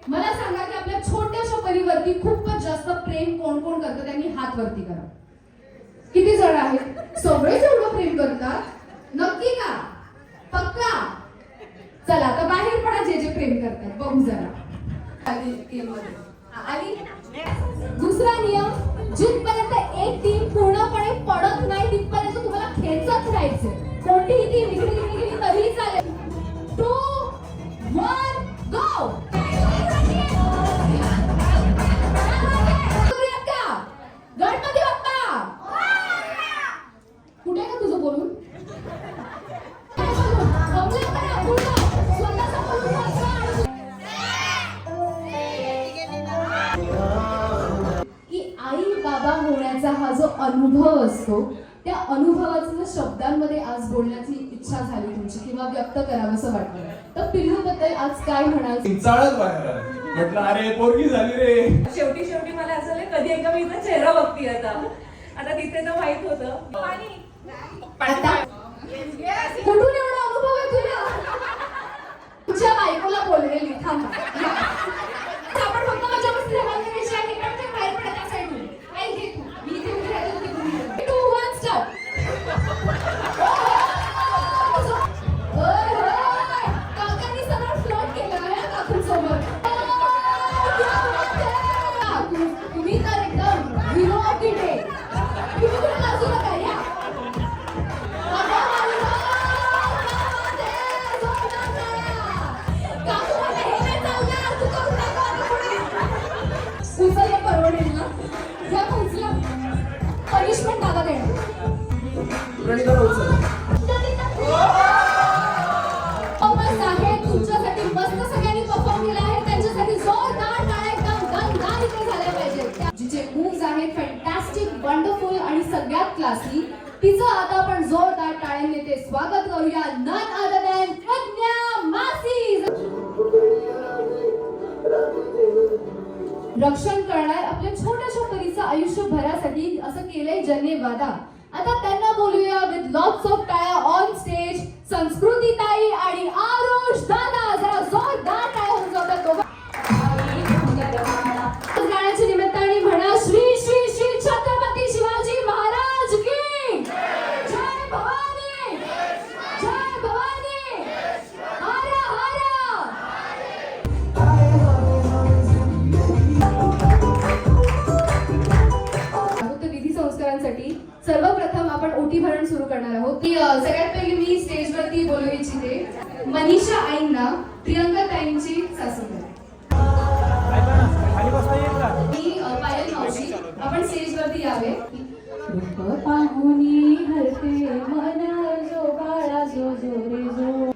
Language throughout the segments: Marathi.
मला सांगा की आपल्या छोट्याशा परिवरती खूपच जास्त प्रेम कोण कोण करतं त्यांनी हात वरती करा. किती जण आहेत? सगळेच एवढं प्रेम करतात? नक्की का? पक्का? चला आता बाहेर पडा जे जे प्रेम करतात बघू जरा. आणि दुसरा नियम, जिथपर्यंत एक टीम पूर्णपणे पडत नाही तिथपर्यंत तुम्हाला खेचत राहायचे. कोणतीही टीम इकडे गेली तरीही चालेल. 2, 1, गो. गणपती बाप्पा कुठे का तुझं बोलून? की आई बाबा होण्याचा हा जो अनुभव असतो त्या अनुभवाचं शब्दांमध्ये आज बोलण्याची इच्छा झाली तुमची किंवा व्यक्त करावंसं वाटलं तर पिल्लू बद्दल आज काय म्हणाल? चालत बाहेर म्हटलं अरे पोरगी झाली रे. शेवटी मला असं झालं कधी एकदा मी इथं चेहरा बघते आता तिथे तर माहित होतं. आता कुठून एवढा अनुभव आहे तुला? तुझ्या बायकोला बोललेली थांबा. आपण फक्त माझ्या बसली राहायला विषय आहे पण ते बाहेर पडत असायला काय घे तू मी इथे उभी राहते होती. 2, 1 स्टार्ट. काकांनी सगळं फ्लॉट केलं आहे काकूंसोबत. तुम्ही तर एकदम हिरो ऑफ द डे. तुम्ही कुठे लाजू नका या. उचलले परवडेल ना? या उचला. पनिशमेंट दादा देणार. आहे तुमच्यासाठी मस्त सगळ्यांनी परफॉर्म केला आहे त्यांच्यासाठी जोरदार टाळ्या एकदम गनगन इथे झाल्या पाहिजेत. जिचे मूव्स आहेत फॅन्टास्टिक वंडरफुल आणि सगळ्यात क्लासी तिचं आता आपण जोरदार टाळ्यांनी ते स्वागत करूया. नन अदर दॅन प्रज्ञा मासी. रक्षण करणार आपल्या छोट्याशा परीचं आयुष्यभरासाठी असं केलंय ज्यांनी वादा. आता त्यांना बोलूया विथ लॉट्स ऑफ टाळ्या ऑन स्टेज. संस्कृती ताई आणि आरुष दादा जरा जोरदार टाळ्या होऊन जातात दोघं. गाण्याच्या निमित्ताने म्हणा श्री श्री श्री छत्रपती शिवाजी महाराज की जय. भवानी जय. भवानी हर हर. विधी संस्कारांसाठी सर्वप्रथम आपण ओटी भरण सुरू करणार आहोत. सगळ्यात पहिली मी स्टेजवरती बोलू इच्छिते मनीषा आईंना प्रियंका ताईंची सासूबाई. पायल मावशी आपण स्टेजवरती यावे.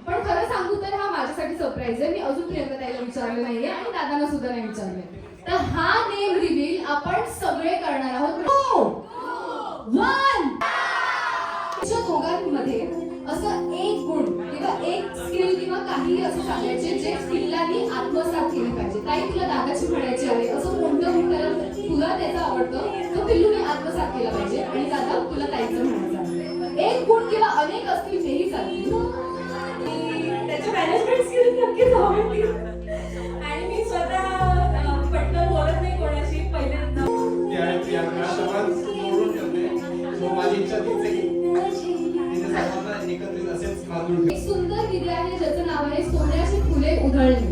पण खरं सांगू तर हा माझ्यासाठी सरप्राईज आहे. मी अजून प्रियंका ताईला विचारलं नाहीये आणि दादांना सुद्धा नाही विचारले. तर हा नेम रिव्हील आपण सगळे करणार आहोत. 1 दोघांमध्ये असं एक गुण किंवा एक स्किल किंवा काही असं सांगायचे जे स्किलला मी आत्मसात केले पाहिजे. ताई तुला दादाची म्हणायची आहे असं कोणतं गुण तुला त्याचा आवडतं तो पिल्लूने आत्मसात केला पाहिजे आणि दादा तुला ताईचं म्हणायचं. एक गुण किंवा अनेक असतील तेही चालतील. त्याच्या मॅनेजमेंट स्किल्स नक्कीच आवडतील आणि मी स्वतः पटकन बोलत नाही कोणाशी. पहिल्यांदा एक सुंदर विधी आहे ज्याचं नाव आहे सोन्याची फुले उधळणे.